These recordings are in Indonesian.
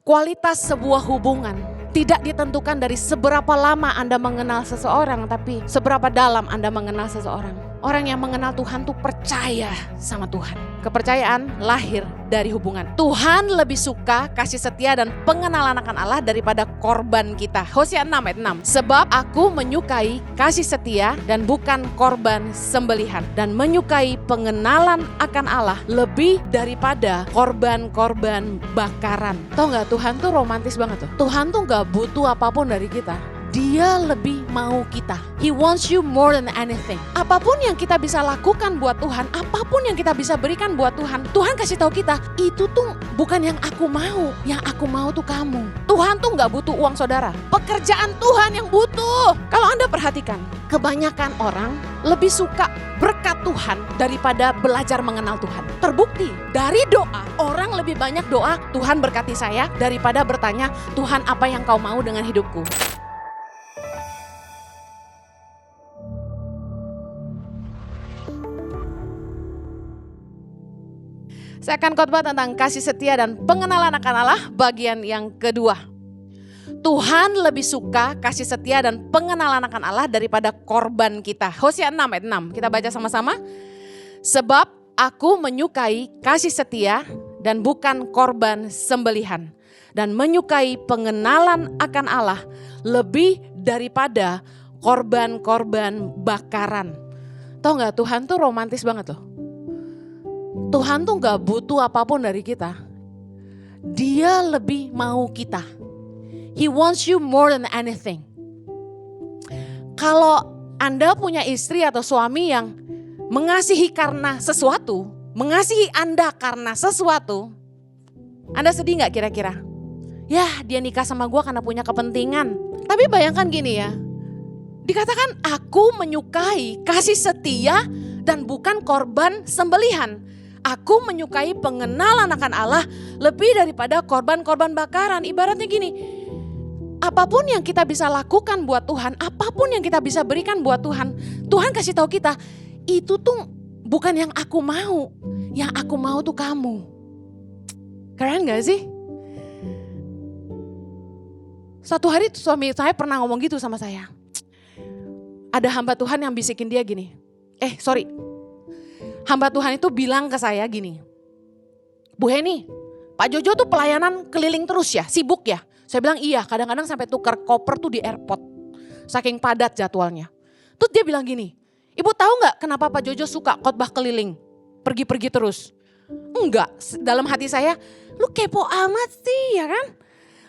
Kualitas sebuah hubungan tidak ditentukan dari seberapa lama Anda mengenal seseorang, tapi seberapa dalam Anda mengenal seseorang. Orang yang mengenal Tuhan tuh percaya sama Tuhan. Kepercayaan lahir dari hubungan. Tuhan lebih suka kasih setia dan pengenalan akan Allah daripada korban kita. Hosea 6 ayat 6. Sebab aku menyukai kasih setia dan bukan korban sembelihan. Dan menyukai pengenalan akan Allah lebih daripada korban-korban bakaran. Tahu gak, Tuhan tuh romantis banget tuh. Tuhan tuh gak butuh apapun dari kita. Dia lebih mau kita. He wants you more than anything. Apapun yang kita bisa lakukan buat Tuhan, apapun yang kita bisa berikan buat Tuhan, Tuhan kasih tahu kita, itu tuh bukan yang aku mau. Yang aku mau tuh kamu. Tuhan tuh gak butuh uang saudara. Pekerjaan Tuhan yang butuh. Kalau Anda perhatikan, kebanyakan orang lebih suka berkat Tuhan daripada belajar mengenal Tuhan. Terbukti dari doa, orang lebih banyak doa, Tuhan berkati saya, daripada bertanya, Tuhan apa yang kau mau dengan hidupku. Saya akan khotbah tentang kasih setia dan pengenalan akan Allah bagian yang kedua. Tuhan lebih suka kasih setia dan pengenalan akan Allah daripada korban kita. Hosea 6 ayat 6. Kita baca sama-sama. Sebab aku menyukai kasih setia dan bukan korban sembelihan. Dan menyukai pengenalan akan Allah lebih daripada korban-korban bakaran. Tahu gak, Tuhan tuh romantis banget loh. Tuhan tuh gak butuh apapun dari kita. Dia lebih mau kita. He wants you more than anything. Kalau Anda punya istri atau suami yang mengasihi karena sesuatu, mengasihi Anda karena sesuatu, Anda sedih gak kira-kira? Ya, dia nikah sama gue karena punya kepentingan. Tapi bayangkan gini ya, dikatakan aku menyukai kasih setia dan bukan korban sembelihan. Aku menyukai pengenalan akan Allah lebih daripada korban-korban bakaran. Ibaratnya gini, apapun yang kita bisa lakukan buat Tuhan, apapun yang kita bisa berikan buat Tuhan, Tuhan kasih tahu kita, itu tuh bukan yang aku mau. Yang aku mau tuh kamu. Keren gak sih? Suatu hari suami saya pernah ngomong gitu sama saya. Ada hamba Tuhan yang bisikin dia gini. Hamba Tuhan itu bilang ke saya gini, Bu Heni, Pak Jojo tuh pelayanan keliling terus ya, sibuk ya? Saya bilang iya, kadang-kadang sampai tukar koper tuh di airport, saking padat jadwalnya. Terus dia bilang gini, Ibu tahu gak kenapa Pak Jojo suka khotbah keliling, pergi-pergi terus? Enggak, dalam hati saya, lu kepo amat sih ya kan?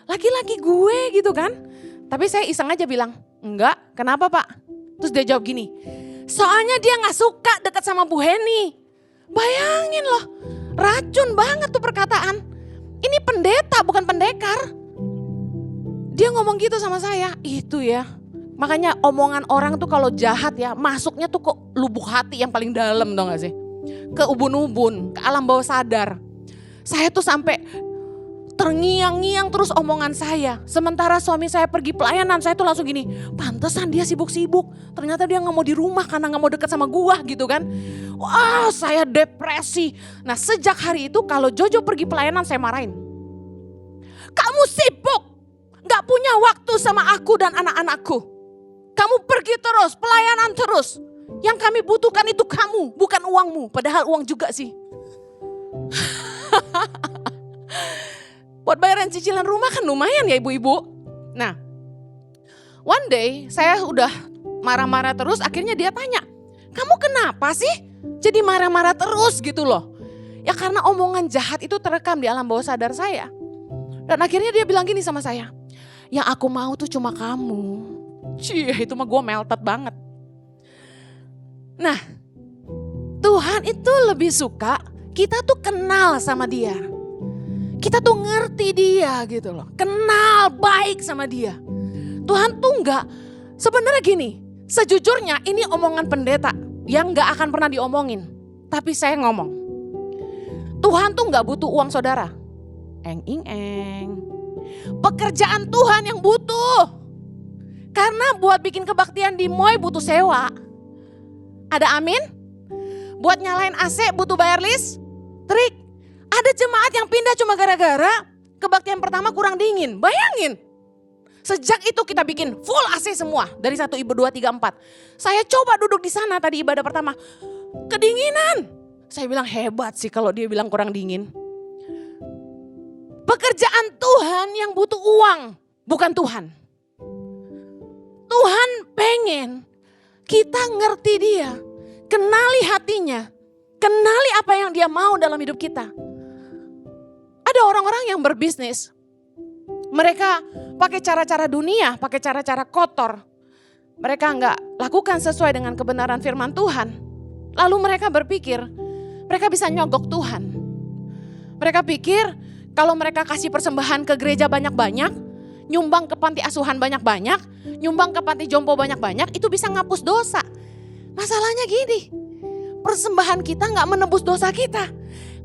Laki-laki gue gitu kan? Tapi saya iseng aja bilang, enggak, kenapa Pak? Terus dia jawab gini, soalnya dia gak suka dekat sama Bu Heni. Bayangin loh, racun banget tuh perkataan. Ini pendeta bukan pendekar. Dia ngomong gitu sama saya, itu ya. Makanya omongan orang tuh kalau jahat ya, masuknya tuh ke lubuk hati yang paling dalam, tau gak sih? Ke ubun-ubun, ke alam bawah sadar. Saya tuh sampai terngiang-ngiang terus omongan saya. Sementara suami saya pergi pelayanan, saya tuh langsung gini, pantesan dia sibuk-sibuk. Ternyata dia gak mau di rumah karena gak mau dekat sama gua gitu kan. Wah, saya depresi. Nah, sejak hari itu kalau Jojo pergi pelayanan saya marahin. Kamu sibuk, gak punya waktu sama aku dan anak-anakku. Kamu pergi terus, pelayanan terus. Yang kami butuhkan itu kamu, bukan uangmu. Padahal uang juga sih. Buat bayaran cicilan rumah kan lumayan ya ibu-ibu. Nah, one day saya udah marah-marah terus, akhirnya dia tanya, kamu kenapa sih jadi marah-marah terus gitu loh. Ya karena omongan jahat itu terekam di alam bawah sadar saya. Dan akhirnya dia bilang gini sama saya, yang aku mau tuh cuma kamu. Cie, itu mah gue melted banget. Nah, Tuhan itu lebih suka kita tuh kenal sama dia. Kita tuh ngerti dia gitu loh. Kenal baik sama dia. Tuhan tuh enggak, sebenarnya gini, sejujurnya ini omongan pendeta yang enggak akan pernah diomongin. Tapi saya ngomong, Tuhan tuh enggak butuh uang saudara. Eng. Pekerjaan Tuhan yang butuh. Karena buat bikin kebaktian di Moy butuh sewa. Ada amin? Buat nyalain AC butuh bayar listrik. Ada jemaat yang pindah cuma gara-gara kebaktian pertama kurang dingin. Bayangin. Sejak itu kita bikin full AC semua. Dari 1 Ibu 2, 3, 4. Saya coba duduk di sana tadi ibadah pertama. Kedinginan. Saya bilang hebat sih kalau dia bilang kurang dingin. Pekerjaan Tuhan yang butuh uang. Bukan Tuhan. Tuhan pengen kita ngerti dia. Kenali hatinya. Kenali apa yang dia mau dalam hidup kita. Ada orang-orang yang berbisnis. Mereka pakai cara-cara dunia, pakai cara-cara kotor. Mereka enggak lakukan sesuai dengan kebenaran firman Tuhan. Lalu mereka berpikir, mereka bisa nyogok Tuhan. Mereka pikir kalau mereka kasih persembahan ke gereja banyak-banyak, nyumbang ke panti asuhan banyak-banyak, nyumbang ke panti jompo banyak-banyak, itu bisa ngapus dosa. Masalahnya gini, persembahan kita enggak menebus dosa kita.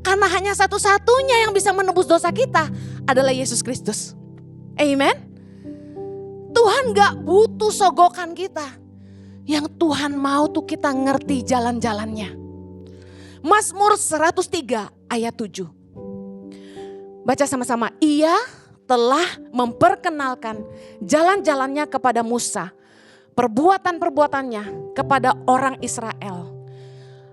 Karena hanya satu-satunya yang bisa menebus dosa kita adalah Yesus Kristus. Amen. Tuhan gak butuh sogokan kita. Yang Tuhan mau tuh kita ngerti jalan-jalannya. Mazmur 103 ayat 7. Baca sama-sama. Ia telah memperkenalkan jalan-jalannya kepada Musa. Perbuatan-perbuatannya kepada orang Israel.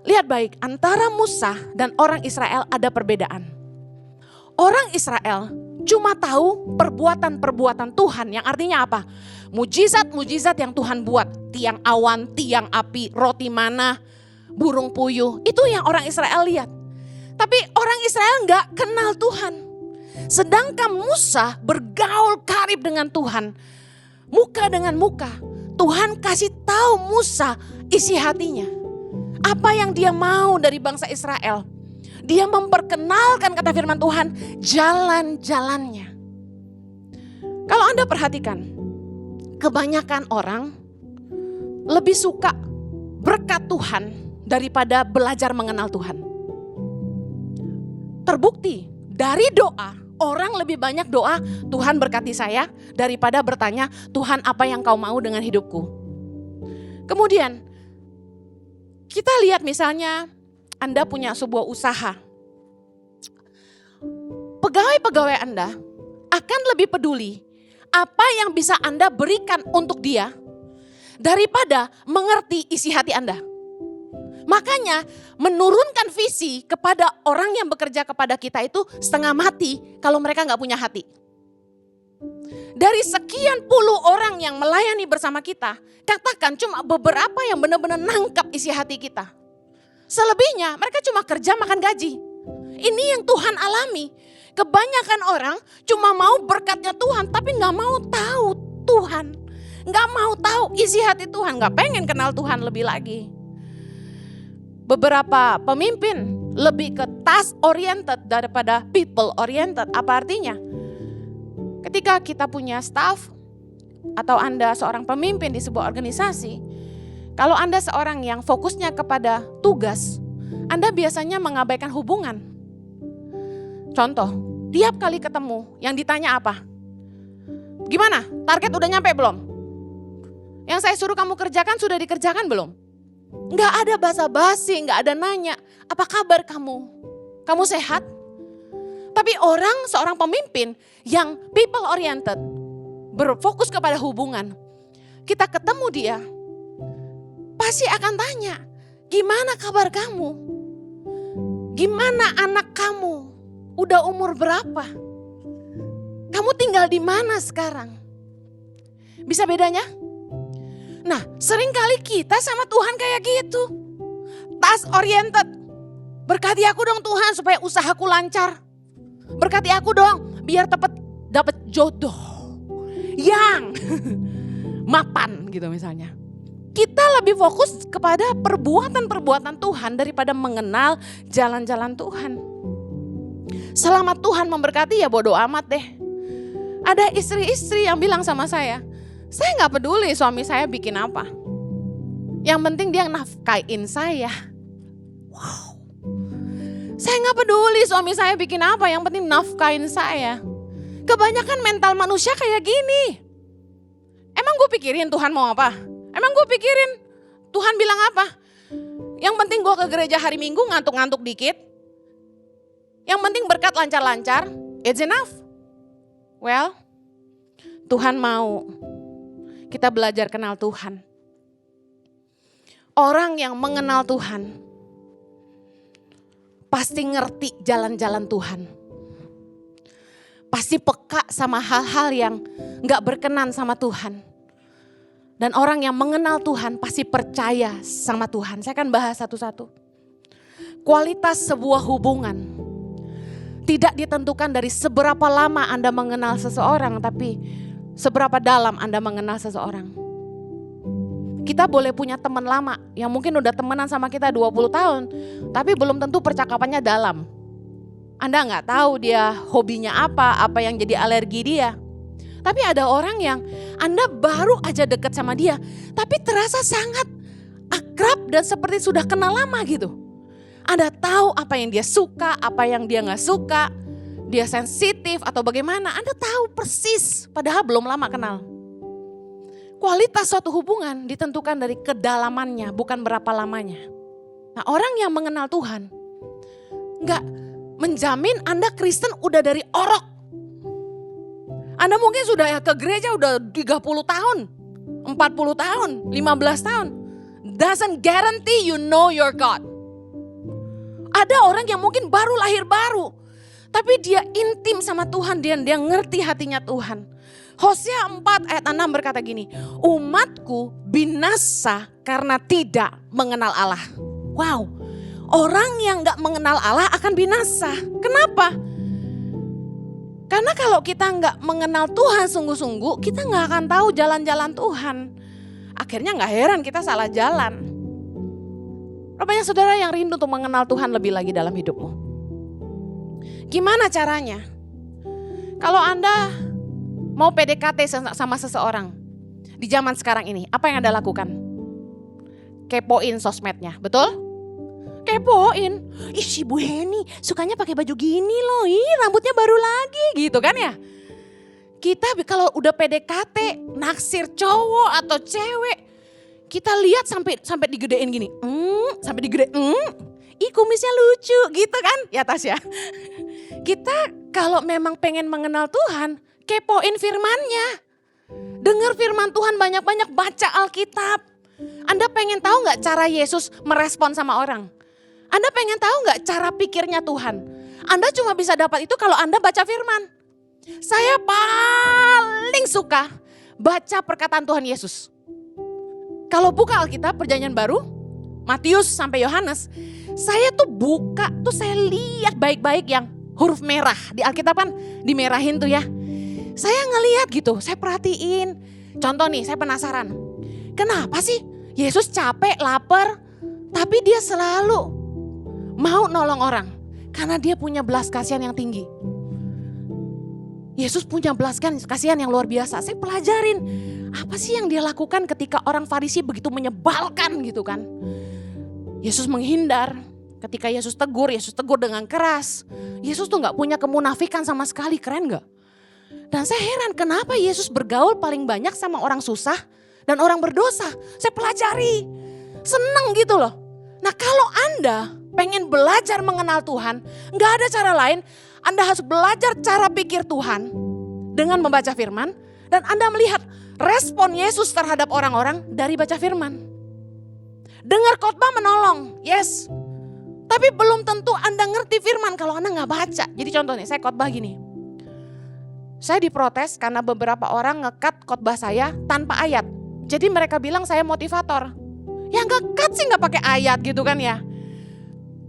Lihat baik, antara Musa dan orang Israel ada perbedaan. Orang Israel cuma tahu perbuatan-perbuatan Tuhan, yang artinya apa? Mujizat-mujizat yang Tuhan buat. Tiang awan, tiang api, roti mana, burung puyuh. Itu yang orang Israel lihat. Tapi orang Israel gak kenal Tuhan. Sedangkan Musa bergaul karib dengan Tuhan. Muka dengan muka. Tuhan kasih tahu Musa isi hatinya. Apa yang dia mau dari bangsa Israel. Dia memperkenalkan, kata firman Tuhan, jalan-jalannya. Kalau Anda perhatikan, kebanyakan orang lebih suka berkat Tuhan daripada belajar mengenal Tuhan. Terbukti dari doa, orang lebih banyak doa, Tuhan berkati saya, daripada bertanya, Tuhan apa yang kau mau dengan hidupku. Kemudian, kita lihat misalnya, Anda punya sebuah usaha. Pegawai-pegawai Anda akan lebih peduli apa yang bisa Anda berikan untuk dia daripada mengerti isi hati Anda. Makanya menurunkan visi kepada orang yang bekerja kepada kita itu setengah mati kalau mereka gak punya hati. Dari sekian puluh orang yang melayani bersama kita, katakan cuma beberapa yang benar-benar nangkap isi hati kita. Selebihnya mereka cuma kerja makan gaji. Ini yang Tuhan alami. Kebanyakan orang cuma mau berkatnya Tuhan tapi gak mau tahu Tuhan. Gak mau tahu isi hati Tuhan, gak pengen kenal Tuhan lebih lagi. Beberapa pemimpin lebih ke task oriented daripada people oriented. Apa artinya? Ketika kita punya staff atau Anda seorang pemimpin di sebuah organisasi, kalau Anda seorang yang fokusnya kepada tugas, Anda biasanya mengabaikan hubungan. Contoh, tiap kali ketemu yang ditanya apa? Gimana? Target udah nyampe belum? Yang saya suruh kamu kerjakan sudah dikerjakan belum? Gak ada basa-basi, gak ada nanya, apa kabar kamu? Kamu sehat? Tapi seorang pemimpin yang people oriented, berfokus kepada hubungan. Kita ketemu dia, pasti akan tanya, gimana kabar kamu? Gimana anak kamu? Udah umur berapa? Kamu tinggal di mana sekarang? Bisa bedanya? Nah, seringkali kita sama Tuhan kayak gitu. Task oriented. Berkati aku dong Tuhan supaya usahaku lancar. Berkati aku dong biar dapat jodoh yang mapan gitu misalnya. Kita lebih fokus kepada perbuatan-perbuatan Tuhan daripada mengenal jalan-jalan Tuhan. Selama Tuhan memberkati ya bodo amat deh. Ada istri-istri yang bilang sama saya gak peduli suami saya bikin apa. Yang penting dia nafkain saya. Wow. Saya gak peduli suami saya bikin apa, yang penting nafkain saya. Kebanyakan mental manusia kayak gini. Emang gue pikirin Tuhan mau apa? Emang gue pikirin Tuhan bilang apa? Yang penting gue ke gereja hari Minggu ngantuk-ngantuk dikit. Yang penting berkat lancar-lancar, it's enough. Well, Tuhan mau kita belajar kenal Tuhan. Orang yang mengenal Tuhan pasti ngerti jalan-jalan Tuhan. Pasti peka sama hal-hal yang gak berkenan sama Tuhan. Dan orang yang mengenal Tuhan pasti percaya sama Tuhan. Saya akan bahas satu-satu. Kualitas sebuah hubungan tidak ditentukan dari seberapa lama Anda mengenal seseorang, tapi seberapa dalam Anda mengenal seseorang. Kita boleh punya teman lama yang mungkin udah temenan sama kita 20 tahun, tapi belum tentu percakapannya dalam. Anda nggak tahu dia hobinya apa yang jadi alergi dia. Tapi ada orang yang Anda baru aja deket sama dia, tapi terasa sangat akrab dan seperti sudah kenal lama gitu. Anda tahu apa yang dia suka, apa yang dia nggak suka, dia sensitif atau bagaimana. Anda tahu persis, padahal belum lama kenal. Kualitas suatu hubungan ditentukan dari kedalamannya, bukan berapa lamanya. Nah, orang yang mengenal Tuhan nggak menjamin Anda Kristen udah dari orok. Anda mungkin sudah ke gereja udah 30 tahun, 40 tahun, 15 tahun. Doesn't guarantee you know your God. Ada orang yang mungkin baru lahir baru, tapi dia intim sama Tuhan, dia ngerti hatinya Tuhan. Hosea 4 ayat 6 berkata gini, umatku binasa karena tidak mengenal Allah. Wow, orang yang gak mengenal Allah akan binasa. Kenapa? Karena kalau kita gak mengenal Tuhan sungguh-sungguh, kita gak akan tahu jalan-jalan Tuhan. Akhirnya gak heran kita salah jalan. Banyak saudara yang rindu untuk mengenal Tuhan lebih lagi dalam hidupmu. Gimana caranya? Kalau Anda mau PDKT sama seseorang di zaman sekarang ini, apa yang Anda lakukan? Kepoin sosmednya, betul? Kepoin, ih si Bu Heni sukanya pakai baju gini loh, ih rambutnya baru lagi gitu kan ya. Kita kalau udah PDKT naksir cowok atau cewek, kita lihat sampai digedein gini, sampai digedein, ih kumisnya lucu gitu kan ya Tasya. Kita kalau memang pengen mengenal Tuhan, kepoin firman-Nya. Dengar firman Tuhan banyak-banyak, baca Alkitab. Anda pengen tahu gak cara Yesus merespon sama orang? Anda pengen tahu gak cara pikirnya Tuhan? Anda cuma bisa dapat itu kalau Anda baca firman. Saya paling suka baca perkataan Tuhan Yesus. Kalau buka Alkitab Perjanjian Baru, Matius sampai Yohanes, saya tuh buka, tuh saya lihat baik-baik yang huruf merah. Di Alkitab kan dimerahin tuh ya. Saya ngelihat gitu, saya perhatiin. Contoh nih, saya penasaran. Kenapa sih Yesus capek, lapar, tapi dia selalu mau nolong orang? Karena dia punya belas kasihan yang tinggi. Yesus punya belas kasihan yang luar biasa. Saya pelajarin, apa sih yang dia lakukan ketika orang Farisi begitu menyebalkan gitu kan. Yesus menghindar. Ketika Yesus tegur dengan keras. Yesus tuh gak punya kemunafikan sama sekali, keren gak? Dan saya heran kenapa Yesus bergaul paling banyak sama orang susah dan orang berdosa. Saya pelajari, seneng gitu loh. Nah kalau Anda pengen belajar mengenal Tuhan, gak ada cara lain. Anda harus belajar cara pikir Tuhan dengan membaca firman. Dan Anda melihat respon Yesus terhadap orang-orang dari baca firman. Dengar khotbah menolong, yes. Tapi belum tentu Anda ngerti firman kalau Anda gak baca. Jadi contoh nih, saya khotbah gini. Saya diprotes karena beberapa orang nge-cut khotbah saya tanpa ayat. Jadi mereka bilang saya motivator. Ya nge-cut sih gak pakai ayat gitu kan ya.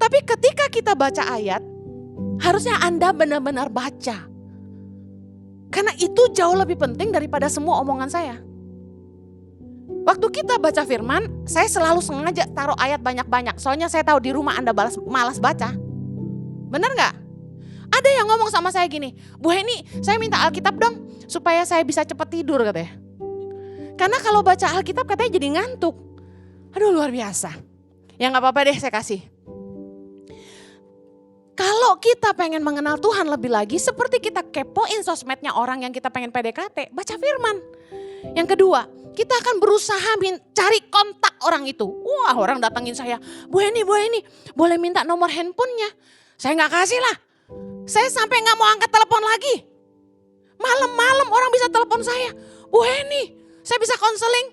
Tapi ketika kita baca ayat, harusnya Anda benar-benar baca. Karena itu jauh lebih penting daripada semua omongan saya. Waktu kita baca firman, saya selalu sengaja taruh ayat banyak-banyak. Soalnya saya tahu di rumah Anda malas baca. Benar gak? Ada yang ngomong sama saya gini, Bu Heni saya minta Alkitab dong supaya saya bisa cepat tidur katanya. Karena kalau baca Alkitab katanya jadi ngantuk. Aduh luar biasa. Ya gak apa-apa deh saya kasih. Kalau kita pengen mengenal Tuhan lebih lagi, seperti kita kepoin sosmednya orang yang kita pengen PDKT, baca firman. Yang kedua, kita akan berusaha cari kontak orang itu. Wah orang datangin saya, Bu Heni boleh minta nomor handphonenya. Saya gak kasih lah. Saya sampai gak mau angkat telepon lagi. Malam-malam orang bisa telepon saya, Bu Heni, saya bisa konseling.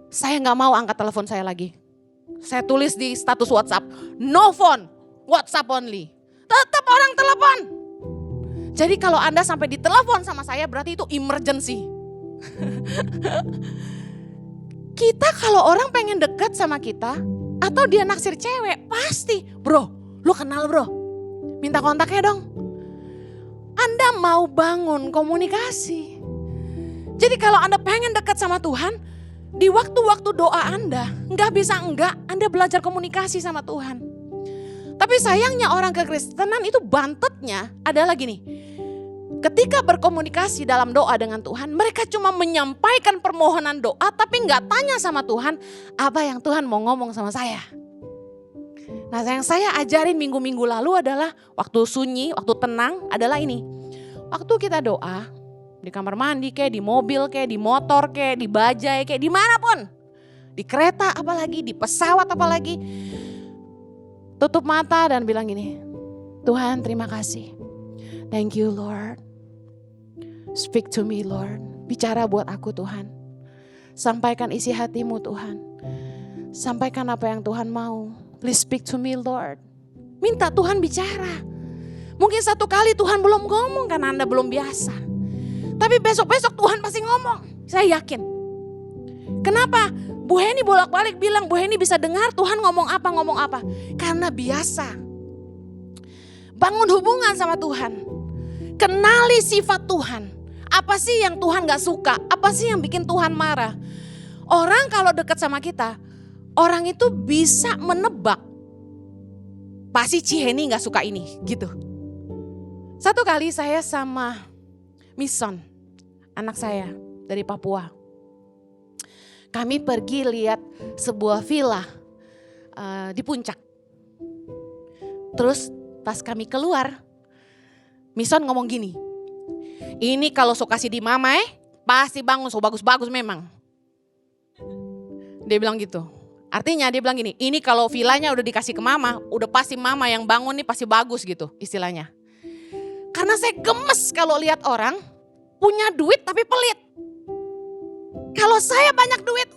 Saya gak mau angkat telepon saya lagi. Saya tulis di status WhatsApp, no phone, WhatsApp only. Tetap orang telepon. Jadi kalau Anda sampai ditelepon sama saya berarti itu emergency. Kita kalau orang pengen dekat sama kita atau dia naksir cewek, pasti, bro, lu kenal bro, minta kontaknya dong. Anda mau bangun komunikasi. Jadi kalau Anda pengen dekat sama Tuhan, di waktu-waktu doa Anda, Anda belajar komunikasi sama Tuhan. Tapi sayangnya orang kekristenan itu bantetnya adalah gini. Ketika berkomunikasi dalam doa dengan Tuhan, mereka cuma menyampaikan permohonan doa tapi gak tanya sama Tuhan apa yang Tuhan mau ngomong sama saya. Nah yang saya ajarin minggu-minggu lalu adalah waktu sunyi, waktu tenang adalah ini. Waktu kita doa, di kamar mandi kayak, di mobil kayak, di motor kayak, di bajai kayak, dimanapun. Di kereta apalagi, di pesawat apalagi. Tutup mata dan bilang gini, Tuhan terima kasih. Thank you Lord. Speak to me Lord. Bicara buat aku Tuhan. Sampaikan isi hatimu Tuhan. Sampaikan apa yang Tuhan mau. Please speak to me Lord. Minta Tuhan bicara. Mungkin satu kali Tuhan belum ngomong karena Anda belum biasa. Tapi besok-besok Tuhan pasti ngomong. Saya yakin. Kenapa? Bu Heni bolak-balik bilang Bu Heni bisa dengar Tuhan ngomong apa. Karena biasa. Bangun hubungan sama Tuhan. Kenali sifat Tuhan. Apa sih yang Tuhan gak suka? Apa sih yang bikin Tuhan marah? Orang kalau dekat sama kita, orang itu bisa menebak. Pasti Ciheni gak suka ini, gitu. Satu kali saya sama Mison, anak saya dari Papua. Kami pergi lihat sebuah villa di puncak. Terus pas kami keluar, Mison ngomong gini, ini kalau so kasih di mama pasti bangun so bagus-bagus memang. Dia bilang gitu. Artinya dia bilang gini, ini kalau villanya udah dikasih ke mama, udah pasti mama yang bangun nih pasti bagus gitu istilahnya. Karena saya gemes kalau lihat orang punya duit tapi pelit. Kalau saya banyak duit,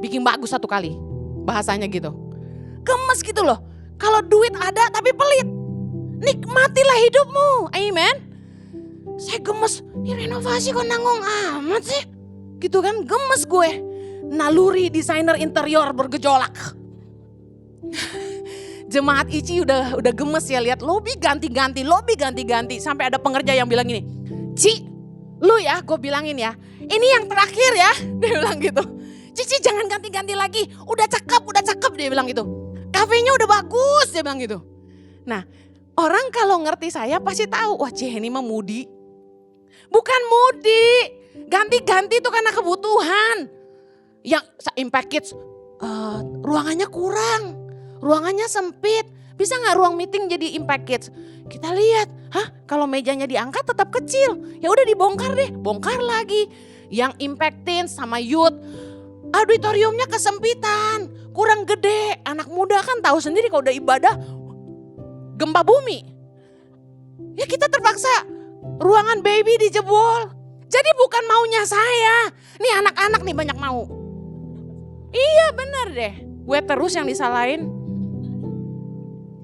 bikin bagus satu kali, bahasanya gitu. Gemes gitu loh, kalau duit ada tapi pelit. Nikmatilah hidupmu, amen. Saya gemes, ini renovasi kok nanggung amat sih. Gitu kan, gemes gue. Naluri desainer interior bergejolak. Jemaat Ici udah gemes ya lihat lobi ganti-ganti. Sampai ada pengerja yang bilang gini, Ci, lu ya gue bilangin ya, ini yang terakhir ya. Dia bilang gitu, Cici jangan ganti-ganti lagi, udah cakep dia bilang gitu. Kafenya udah bagus dia bilang gitu. Nah orang kalau ngerti saya pasti tahu, wah Ciheni mah mudi. Bukan mudi, ganti-ganti itu karena kebutuhan. Yang Impact Kids, ruangannya kurang, ruangannya sempit. Bisa gak ruang meeting jadi Impact Kids? Kita lihat, kalau mejanya diangkat tetap kecil. Ya udah dibongkar deh, bongkar lagi. Yang Impact Teens sama Youth, auditoriumnya kesempitan, kurang gede. Anak muda kan tahu sendiri kalau udah ibadah, gempa bumi. Ya kita terpaksa ruangan baby dijebol. Jadi bukan maunya saya. Nih anak-anak nih banyak mau. Iya benar deh. Gue terus yang disalahin.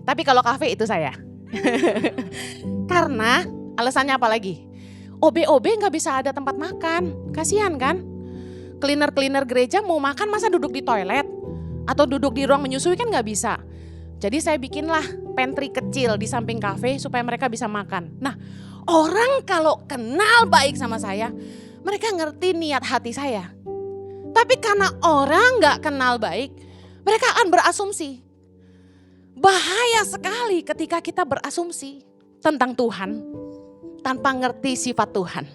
Tapi kalau kafe itu saya. Karena alasannya apa lagi? OB-OB gak bisa ada tempat makan. Kasihan kan? Cleaner-cleaner gereja mau makan masa duduk di toilet? Atau duduk di ruang menyusui kan gak bisa. Jadi saya bikinlah pantry kecil di samping kafe supaya mereka bisa makan. Nah orang kalau kenal baik sama saya, mereka ngerti niat hati saya. Tapi karena orang gak kenal baik, mereka akan berasumsi. Bahaya sekali ketika kita berasumsi tentang Tuhan tanpa ngerti sifat Tuhan.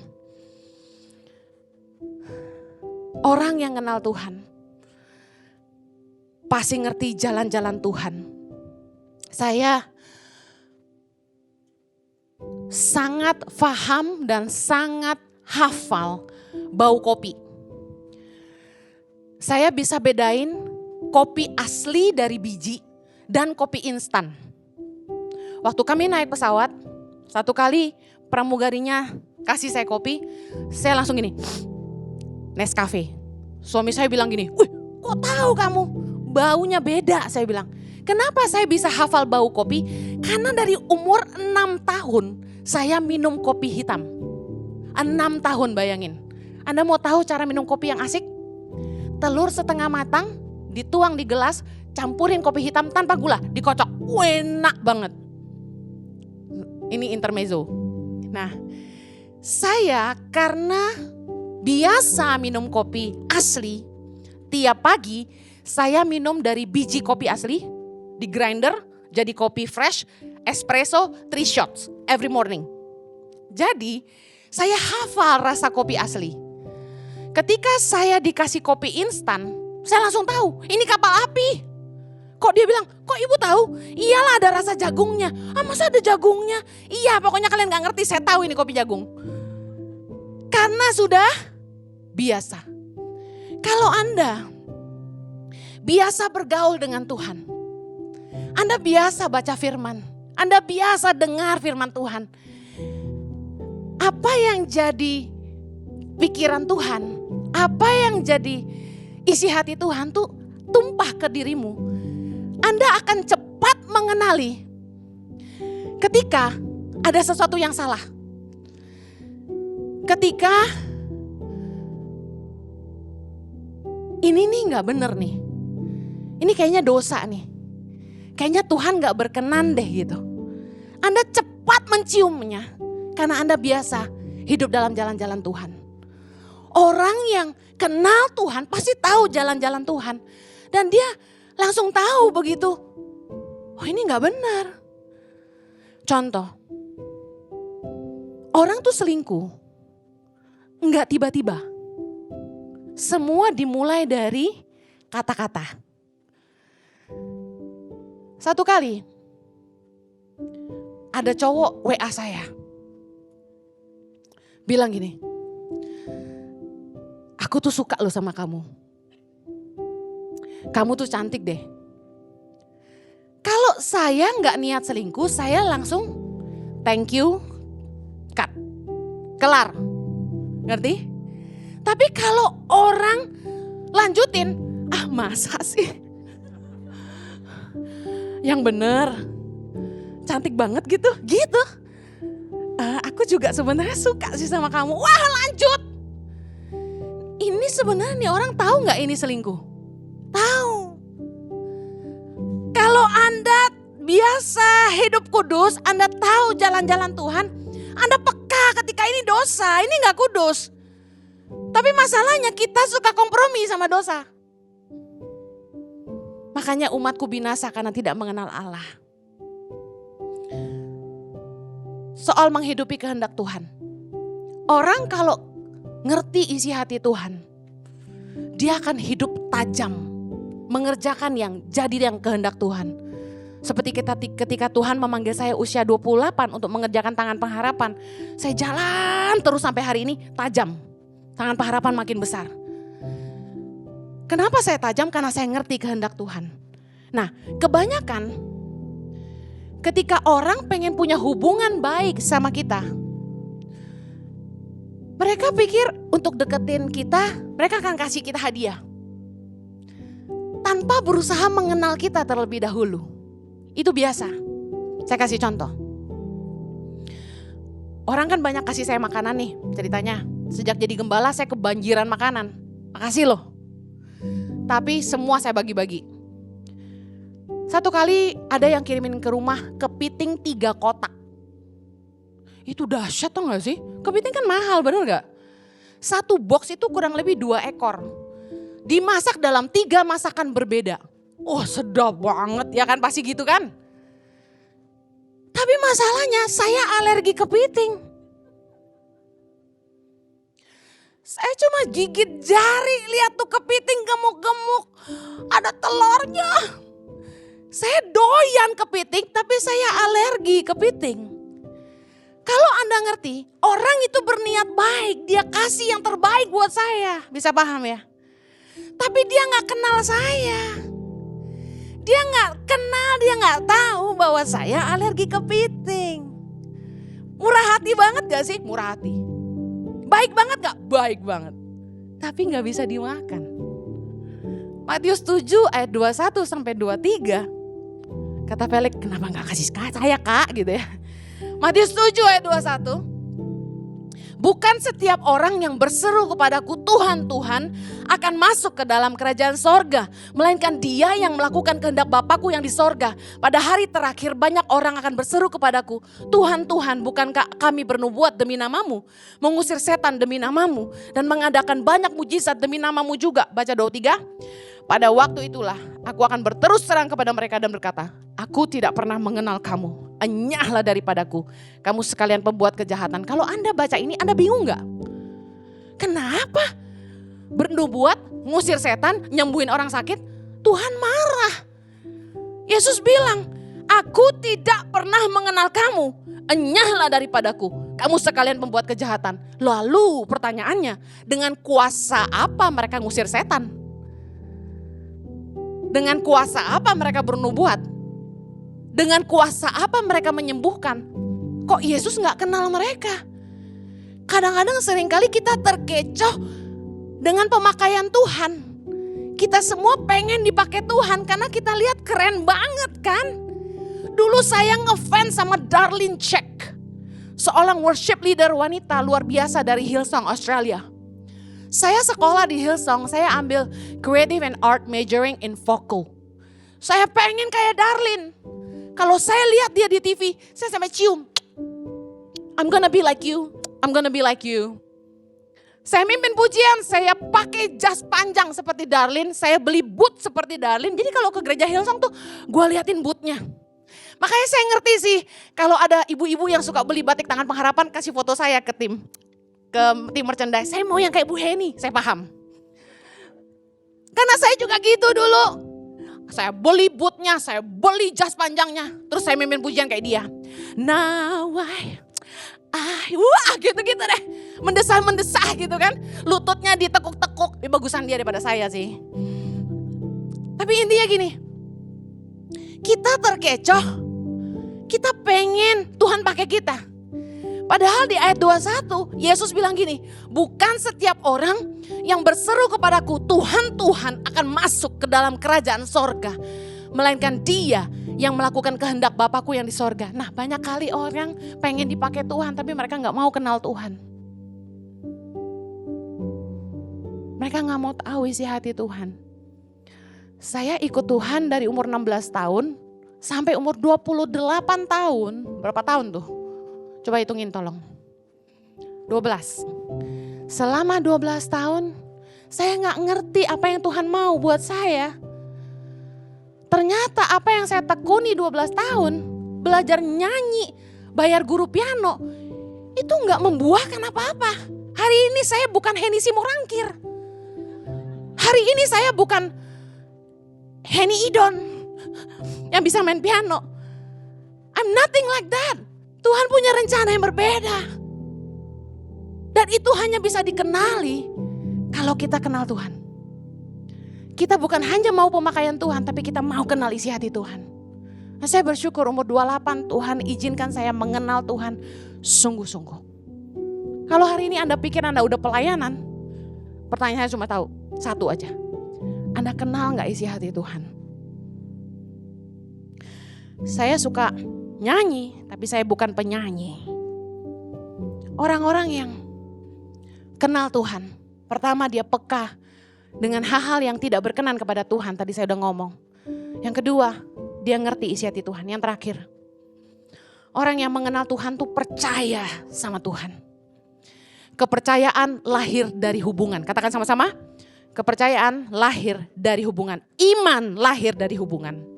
Orang yang kenal Tuhan pasti ngerti jalan-jalan Tuhan. Saya sangat paham dan sangat hafal bau kopi. Saya bisa bedain kopi asli dari biji dan kopi instan. Waktu kami naik pesawat, satu kali pramugarinya kasih saya kopi, saya langsung gini, Nescafe. Suami saya bilang gini, wih kok tahu kamu? Baunya beda, saya bilang. Kenapa saya bisa hafal bau kopi? Karena dari umur 6 tahun saya minum kopi hitam. 6 tahun bayangin. Anda mau tahu cara minum kopi yang asik? Telur setengah matang, dituang di gelas, campurin kopi hitam tanpa gula, dikocok. Enak banget. Ini intermezzo. Nah, saya karena biasa minum kopi asli, tiap pagi saya minum dari biji kopi asli, di grinder jadi kopi fresh, espresso 3 shots every morning. Jadi saya hafal rasa kopi asli. Ketika saya dikasih kopi instan, saya langsung tahu ini kapal api. Kok dia bilang, kok ibu tahu? Iyalah ada rasa jagungnya. Masa ada jagungnya? Iya pokoknya kalian gak ngerti, saya tahu ini kopi jagung. Karena sudah biasa. Kalau Anda biasa bergaul dengan Tuhan, Anda biasa baca firman, Anda biasa dengar firman Tuhan, apa yang jadi pikiran Tuhan, apa yang jadi isi hati Tuhan tuh tumpah ke dirimu. Anda akan cepat mengenali ketika ada sesuatu yang salah. Ketika ini nih gak bener nih. Ini kayaknya dosa nih. Kayaknya Tuhan gak berkenan deh gitu. Anda cepat menciumnya karena Anda biasa hidup dalam jalan-jalan Tuhan. Orang yang kenal Tuhan pasti tahu jalan-jalan Tuhan. Dan dia langsung tahu begitu. Oh ini gak benar. Contoh. Orang tuh selingkuh. Gak tiba-tiba. Semua dimulai dari kata-kata. Satu kali ada cowok WA saya. Bilang gini, aku tuh suka loh sama kamu. Kamu tuh cantik deh. Kalau saya gak niat selingkuh, saya langsung thank you, cut, kelar. Ngerti? Tapi kalau orang lanjutin, masa sih? Yang bener, cantik banget gitu. Aku juga sebenarnya suka sih sama kamu. Wah lanjut. Ini sebenarnya nih orang tahu gak ini selingkuh? Tahu. Kalau Anda biasa hidup kudus, Anda tahu jalan-jalan Tuhan, Anda peka ketika ini dosa, ini gak kudus. Tapi masalahnya kita suka kompromi sama dosa. Makanya umatku binasa karena tidak mengenal Allah. Soal menghidupi kehendak Tuhan. Orang kalau ngerti isi hati Tuhan, dia akan hidup tajam. Mengerjakan yang jadi yang kehendak Tuhan. Seperti ketika Tuhan memanggil saya usia 28 untuk mengerjakan tangan pengharapan. Saya jalan terus sampai hari ini tajam. Tangan pengharapan makin besar. Kenapa saya tajam? Karena saya ngerti kehendak Tuhan. Nah, kebanyakan ketika orang pengen punya hubungan baik sama kita, mereka pikir untuk deketin kita, mereka akan kasih kita hadiah. Tanpa berusaha mengenal kita terlebih dahulu. Itu biasa. Saya kasih contoh. Orang kan banyak kasih saya makanan nih ceritanya. Sejak jadi gembala saya kebanjiran makanan. Makasih loh. Tapi semua saya bagi-bagi. Satu kali ada yang kirimin ke rumah kepiting 3 kotak. Itu dahsyat tau gak sih? Kepiting kan mahal bener gak? Satu box itu kurang lebih 2 ekor. Dimasak dalam 3 masakan berbeda. Oh sedap banget ya kan, pasti gitu kan? Tapi masalahnya saya alergi kepiting. Saya cuma gigit jari, lihat tuh kepiting gemuk-gemuk, ada telurnya. Saya doyan kepiting, tapi saya alergi kepiting. Kalau Anda ngerti, orang itu berniat baik, dia kasih yang terbaik buat saya. Bisa paham ya? Tapi dia gak kenal saya. Dia gak kenal, dia gak tahu tahu bahwa saya alergi kepiting. Murah hati banget gak sih? Murah hati. Baik banget gak? Baik banget. Tapi gak bisa dimakan. Matius 7 ayat 21 sampai 23. Kata Felix, kenapa gak kasih saya kak gitu ya. Matius 7 ayat 21. Bukan setiap orang yang berseru kepadaku Tuhan, Tuhan akan masuk ke dalam kerajaan sorga. Melainkan dia yang melakukan kehendak Bapakku yang di sorga. Pada hari terakhir banyak orang akan berseru kepadaku. Tuhan, Tuhan, bukankah kami bernubuat demi namamu? Mengusir setan demi namamu. Dan mengadakan banyak mujizat demi namamu juga. Baca 23. Pada waktu itulah aku akan berterus terang kepada mereka dan berkata, aku tidak pernah mengenal kamu. Enyahlah daripadaku, kamu sekalian pembuat kejahatan. Kalau Anda baca ini, Anda bingung gak? Kenapa? Bernubuat, ngusir setan, nyembuhin orang sakit, Tuhan marah. Yesus bilang, aku tidak pernah mengenal kamu. Enyahlah daripadaku, kamu sekalian pembuat kejahatan. Lalu pertanyaannya, dengan kuasa apa mereka ngusir setan? Dengan kuasa apa mereka bernubuat? Dengan kuasa apa mereka menyembuhkan? Kok Yesus gak kenal mereka? Kadang-kadang seringkali kita terkecoh dengan pemakaian Tuhan. Kita semua pengen dipakai Tuhan karena kita lihat keren banget kan? Dulu saya ngefans sama Darlene Check. Seorang worship leader wanita luar biasa dari Hillsong, Australia. Saya sekolah di Hillsong, saya ambil Creative and Art majoring in vocal. Saya pengen kayak Darlene. Kalau saya lihat dia di TV, saya sampai cium. I'm gonna be like you, I'm gonna be like you. Saya mimpin pujian, saya pakai jas panjang seperti Darlene, saya beli boot seperti Darlene. Jadi kalau ke gereja Hillsong tuh gue liatin bootnya. Makanya saya ngerti sih, kalau ada ibu-ibu yang suka beli batik tangan pengharapan, kasih foto saya ke tim merchandise. Saya mau yang kayak Bu Heni, saya paham. Karena saya juga gitu dulu. Saya beli bootnya, saya beli jas panjangnya. Terus saya mimpin pujian kayak dia. Now wah gitu-gitu deh. Mendesah-mendesah gitu kan. Lututnya ditekuk-tekuk. Lebih bagusan dia daripada saya sih. Tapi intinya gini. Kita terkecoh. Kita pengen Tuhan pakai kita. Padahal di ayat 21 Yesus bilang gini, bukan setiap orang yang berseru kepadaku Tuhan, Tuhan akan masuk ke dalam kerajaan sorga. Melainkan dia yang melakukan kehendak Bapakku yang di sorga. Nah banyak kali orang pengen dipakai Tuhan tapi mereka gak mau kenal Tuhan. Mereka gak mau tahu isi hati Tuhan. Saya ikut Tuhan dari umur 16 tahun sampai umur 28 tahun. Berapa tahun tuh? Coba hitungin tolong. 12. Selama 12 tahun saya gak ngerti apa yang Tuhan mau buat saya. Ternyata apa yang saya tekuni 12 tahun, belajar nyanyi, bayar guru piano, itu gak membuahkan apa-apa. Hari ini saya bukan Heni Simorangkir. Hari ini saya bukan Heni Idon yang bisa main piano. I'm nothing like that. Tuhan punya rencana yang berbeda. Dan itu hanya bisa dikenali kalau kita kenal Tuhan. Kita bukan hanya mau pemakaian Tuhan, tapi kita mau kenal isi hati Tuhan. Nah, saya bersyukur umur 28 Tuhan izinkan saya mengenal Tuhan sungguh-sungguh. Kalau hari ini Anda pikir Anda udah pelayanan, pertanyaan saya cuma tahu, satu aja. Anda kenal gak isi hati Tuhan? Saya suka nyanyi, tapi saya bukan penyanyi. Orang-orang yang kenal Tuhan, pertama dia peka dengan hal-hal yang tidak berkenan kepada Tuhan. Tadi saya udah ngomong. Yang kedua, dia ngerti isi hati Tuhan. Yang terakhir, orang yang mengenal Tuhan tuh percaya sama Tuhan. Kepercayaan lahir dari hubungan. Katakan sama-sama, kepercayaan lahir dari hubungan. Iman lahir dari hubungan.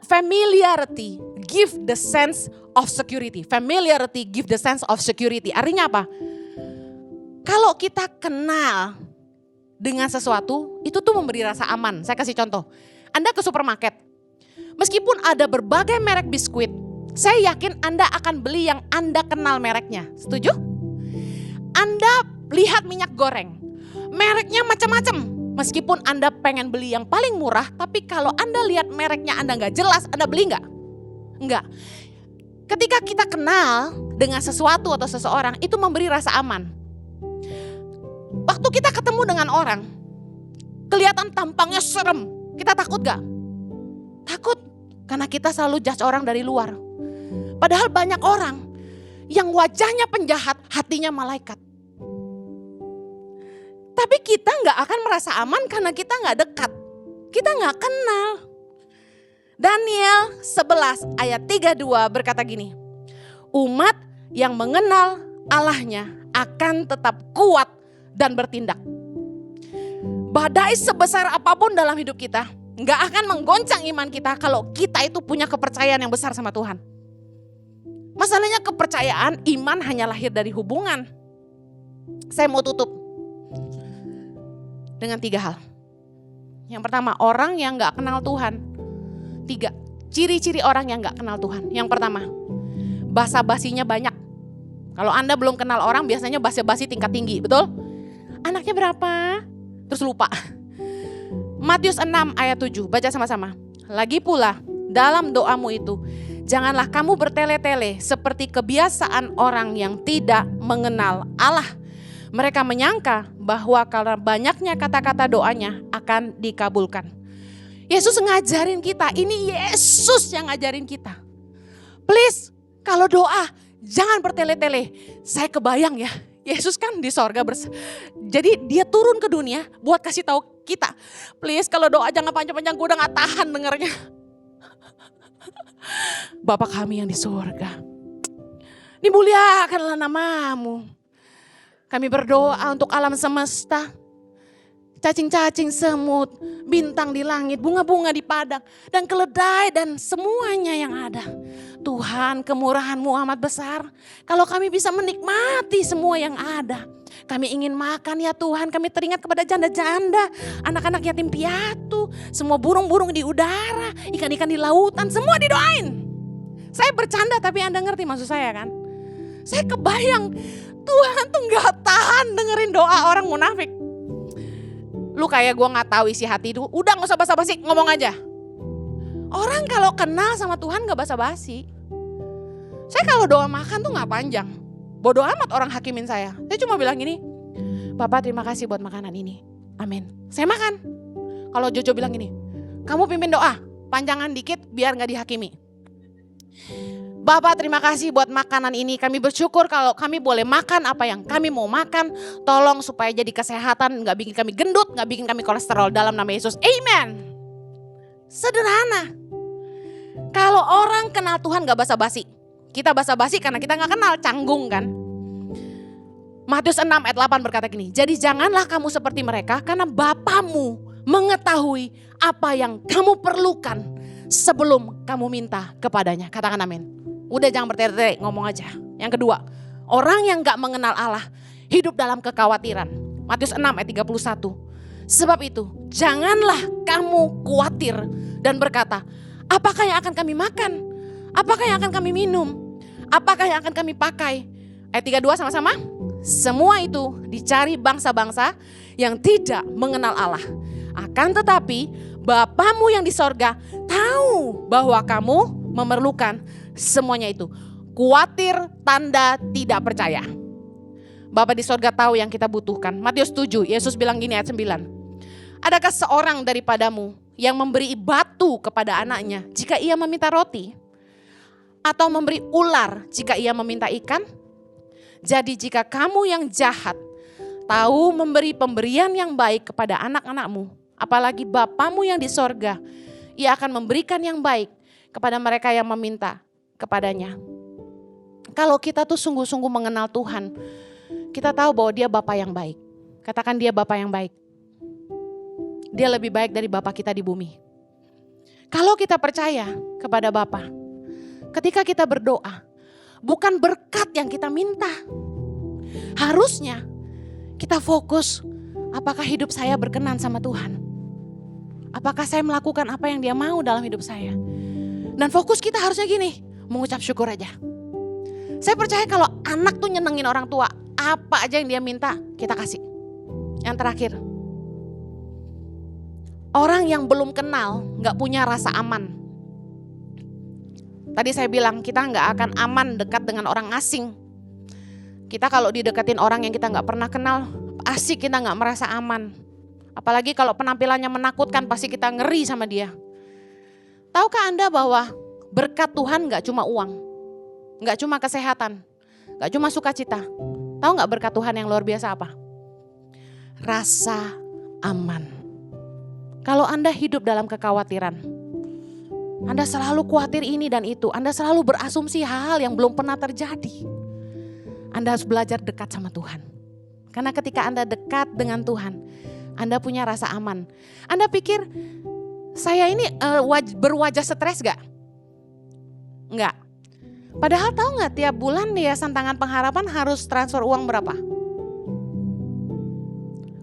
Familiarity give the sense of security. Familiarity give the sense of security. Artinya apa? Kalau kita kenal dengan sesuatu, itu tuh memberi rasa aman. Saya kasih contoh. Anda ke supermarket. Meskipun ada berbagai merek biskuit, saya yakin Anda akan beli yang Anda kenal mereknya. Setuju? Anda lihat minyak goreng. Mereknya macam-macam. Meskipun Anda pengen beli yang paling murah, tapi kalau Anda lihat mereknya Anda gak jelas, Anda beli gak? Enggak. Ketika kita kenal dengan sesuatu atau seseorang, itu memberi rasa aman. Waktu kita ketemu dengan orang, kelihatan tampangnya serem, kita takut gak? Takut, karena kita selalu judge orang dari luar. Padahal banyak orang yang wajahnya penjahat, hatinya malaikat. Tapi kita gak akan merasa aman karena kita gak dekat. Kita gak kenal. Daniel 11 ayat 32 berkata gini. Umat yang mengenal Allahnya akan tetap kuat dan bertindak. Badai sebesar apapun dalam hidup kita gak akan menggoncang iman kita kalau kita itu punya kepercayaan yang besar sama Tuhan. Masalahnya kepercayaan, iman hanya lahir dari hubungan. Saya mau tutup dengan 3 hal. Yang pertama, orang yang gak kenal Tuhan. 3, ciri-ciri orang yang gak kenal Tuhan. Yang pertama, basa-basinya banyak. Kalau Anda belum kenal orang, biasanya basa-basi tingkat tinggi, betul? Anaknya berapa? Terus lupa. Matius 6 ayat 7, baca sama-sama. Lagi pula, dalam doamu itu, janganlah kamu bertele-tele seperti kebiasaan orang yang tidak mengenal Allah. Mereka menyangka bahwa karena banyaknya kata-kata doanya akan dikabulkan. Yesus ngajarin kita, ini Yesus yang ngajarin kita. Please, kalau doa jangan bertele-tele. Saya kebayang ya, Yesus kan di sorga jadi dia turun ke dunia buat kasih tahu kita. Please, kalau doa jangan panjang-panjang, gue udah gak tahan dengernya. Bapa kami yang di sorga, dimuliakanlah namamu. Kami berdoa untuk alam semesta, cacing-cacing semut, bintang di langit, bunga-bunga di padang, dan keledai dan semuanya yang ada. Tuhan, kemurahan-Mu amat besar. Kalau kami bisa menikmati semua yang ada. Kami ingin makan ya Tuhan, kami teringat kepada janda-janda, anak-anak yatim piatu, semua burung-burung di udara, ikan-ikan di lautan, semua didoain. Saya bercanda tapi Anda ngerti maksud saya kan? Saya kebayang Tuhan tuh gak tahan dengerin doa orang munafik. Lu kayak gue gak tahu isi hati itu, udah gak usah basa-basi, ngomong aja. Orang kalau kenal sama Tuhan gak basa-basi. Saya kalau doa makan tuh gak panjang. Bodoh amat orang hakimin saya. Saya cuma bilang gini, Bapak terima kasih buat makanan ini. Amin. Saya makan. Kalau Jojo bilang gini, kamu pimpin doa, panjangan dikit biar gak dihakimi. Bapak terima kasih buat makanan ini. Kami bersyukur kalau kami boleh makan apa yang kami mau makan. Tolong supaya jadi kesehatan, gak bikin kami gendut, gak bikin kami kolesterol dalam nama Yesus. Amen. Sederhana. Kalau orang kenal Tuhan gak basa-basi. Kita basa-basi karena kita gak kenal, canggung kan. Matius 6 ayat 8 berkata gini. Jadi janganlah kamu seperti mereka karena Bapamu mengetahui apa yang kamu perlukan sebelum kamu minta kepadanya. Katakan amin. Udah jangan bertele-tele, ngomong aja. Yang kedua, orang yang gak mengenal Allah hidup dalam kekhawatiran. Matius 6 ayat 31. Sebab itu janganlah kamu khawatir dan berkata, apakah yang akan kami makan? Apakah yang akan kami minum? Apakah yang akan kami pakai? Ayat 32 sama-sama. Semua itu dicari bangsa-bangsa yang tidak mengenal Allah. Akan tetapi Bapamu yang di sorga tahu bahwa kamu memerlukan semuanya itu. Khawatir tanda tidak percaya. Bapa di sorga tahu yang kita butuhkan. Matius 7, Yesus bilang gini ayat 9. Adakah seorang daripadamu yang memberi batu kepada anaknya jika ia meminta roti? Atau memberi ular jika ia meminta ikan? Jadi jika kamu yang jahat tahu memberi pemberian yang baik kepada anak-anakmu, apalagi Bapamu yang di sorga, ia akan memberikan yang baik kepada mereka yang meminta kepadanya. Kalau kita tuh sungguh-sungguh mengenal Tuhan, kita tahu bahwa dia Bapa yang baik. Katakan dia Bapa yang baik. Dia lebih baik dari Bapa kita di bumi. Kalau kita percaya kepada Bapa, ketika kita berdoa, bukan berkat yang kita minta. Harusnya kita fokus, apakah hidup saya berkenan sama Tuhan? Apakah saya melakukan apa yang dia mau dalam hidup saya? Dan fokus kita harusnya gini, mengucap syukur aja. Saya percaya kalau anak tuh nyenengin orang tua, apa aja yang dia minta kita kasih. Yang terakhir, Orang yang belum kenal gak punya rasa aman. Tadi saya bilang kita gak akan aman dekat dengan orang asing. Kita kalau dideketin orang yang kita gak pernah kenal, asik kita gak merasa aman. Apalagi kalau penampilannya menakutkan, pasti kita ngeri sama dia. Tahukah Anda bahwa berkat Tuhan gak cuma uang, gak cuma kesehatan, gak cuma sukacita. Tahu gak berkat Tuhan yang luar biasa apa? Rasa aman. Kalau Anda hidup dalam kekhawatiran, Anda selalu khawatir ini dan itu, Anda selalu berasumsi hal-hal yang belum pernah terjadi. Anda harus belajar dekat sama Tuhan. Karena ketika Anda dekat dengan Tuhan, Anda punya rasa aman. Anda pikir, saya ini berwajah stres gak? Enggak. Padahal tahu gak tiap bulan Yayasan Tangan Pengharapan harus transfer uang berapa?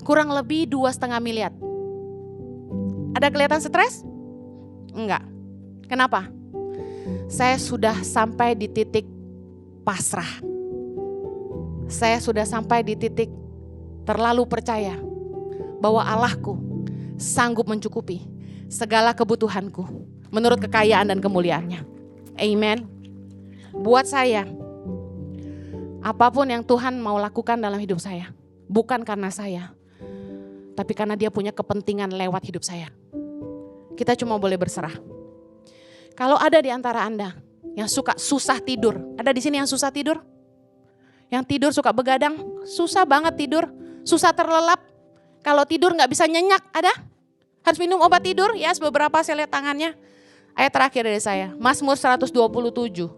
Kurang lebih 2,5 miliar. Ada kelihatan stres? Enggak. Kenapa? Saya sudah sampai di titik pasrah. Saya sudah sampai di titik terlalu percaya bahwa Allahku sanggup mencukupi segala kebutuhanku menurut kekayaan dan kemuliaannya. Amen. Buat saya, apapun yang Tuhan mau lakukan dalam hidup saya, bukan karena saya, tapi karena Dia punya kepentingan lewat hidup saya. Kita cuma boleh berserah. Kalau ada di antara Anda yang suka susah tidur, ada di sini yang susah tidur? Yang tidur suka begadang, susah banget tidur, susah terlelap. Kalau tidur gak bisa nyenyak, ada? Harus minum obat tidur? Ya, beberapa saya lihat tangannya. Ayat terakhir dari saya, Mazmur 127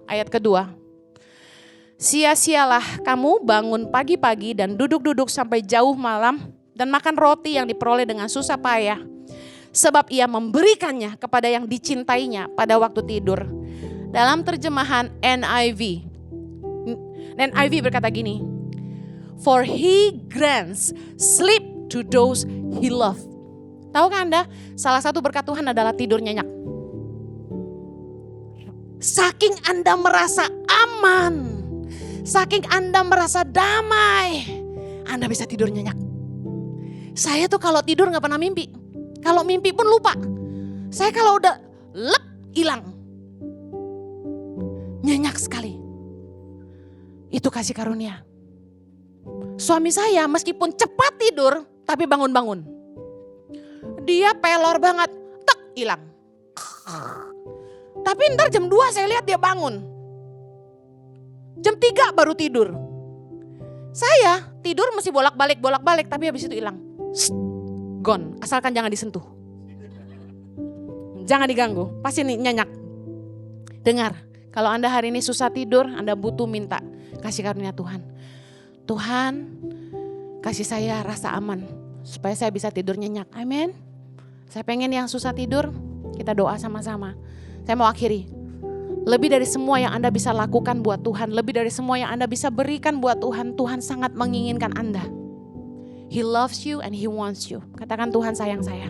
ayat kedua. Sia-sialah kamu bangun pagi-pagi dan duduk-duduk sampai jauh malam dan makan roti yang diperoleh dengan susah payah. Sebab ia memberikannya kepada yang dicintainya pada waktu tidur. Dalam terjemahan NIV berkata gini, for he grants sleep to those he love. Tahukah Anda, salah satu berkat Tuhan adalah tidur nyenyak. Saking Anda merasa aman, saking Anda merasa damai, Anda bisa tidur nyenyak. Saya tuh kalau tidur gak pernah mimpi. Kalau mimpi pun lupa. Saya kalau udah hilang. Nyenyak sekali. Itu kasih karunia. Suami saya meskipun cepat tidur, tapi bangun-bangun. Dia pelor banget, hilang. Tapi ntar jam 2 saya lihat dia bangun. Jam 3 baru tidur. Saya tidur mesti bolak-balik, tapi habis itu hilang. Gone, asalkan jangan disentuh. Jangan diganggu, pasti nyenyak. Dengar, kalau Anda hari ini susah tidur, Anda butuh minta kasih karunia Tuhan. Tuhan, kasih saya rasa aman supaya saya bisa tidur nyenyak. Amin. Saya pengen yang susah tidur, kita doa sama-sama. Saya mau akhiri. Lebih dari semua yang Anda bisa lakukan buat Tuhan, lebih dari semua yang Anda bisa berikan buat Tuhan, Tuhan sangat menginginkan Anda. He loves you and He wants you. Katakan, Tuhan sayang saya.